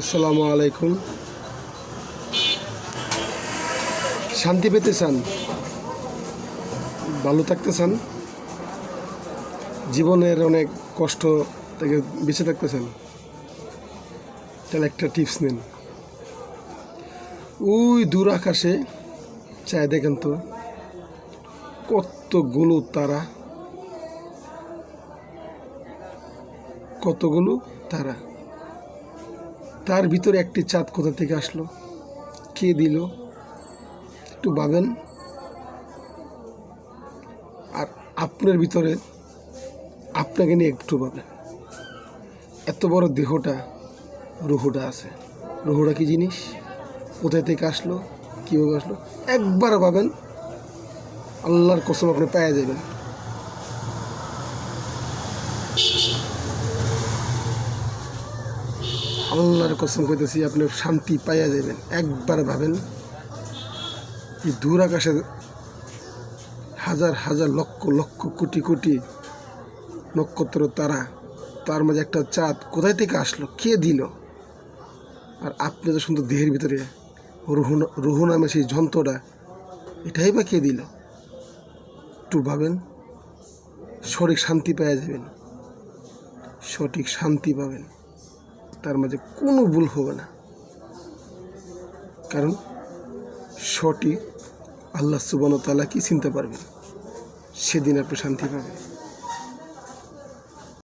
আসসালামু আলাইকুম। শান্তি পেতে চান, ভালো থাকতে চান, জীবনের অনেক কষ্ট থেকে বেঁচে থাকতে চান, তাহলে একটা টিপস নিন। ওই দূর আকাশে চাই দেখেন তো, কতগুলো তারা, কতগুলো তারা। তার ভিতরে একটি চাঁদ কোথা থেকে আসলো, কে দিল, একটু ভাবেন। আর আপনার ভিতরে আপনাকে নিয়ে একটু ভাবেন। এত বড় দেহটা, রুহুটা আছে। রুহুটা কি জিনিস, কোথায় থেকে আসলো, কীভাবে আসলো, একবার ভাবেন। আল্লাহর কসম আপনি পেয়ে যাবেন। আল্লাহর কসম কইতেছি, আপনি শান্তি পাইয়া যাবেন। একবার ভাবেন, এই দূর আকাশে হাজার হাজার লক্ষ লক্ষ কোটি কোটি নক্ষত্র তারা, তার মাঝে একটা চাঁদ কোথায় থেকে আসলো, কে দিল? আর আপনি তো সুন্দর দেহের ভিতরে রুহু নামে সেই যন্ত্রটা, এটাই বা কে দিল? একটু ভাবেন, সঠিক শান্তি পাওয়া যাবেন, সঠিক শান্তি পাবেন। তার মাঝে কোনো ভুল হবে না, কারণ সঠিক আল্লাহ সুবহানাহু ওয়া তাআলা কি চিনতে পারবেন, সেদিন আপনি শান্তি পাবেন।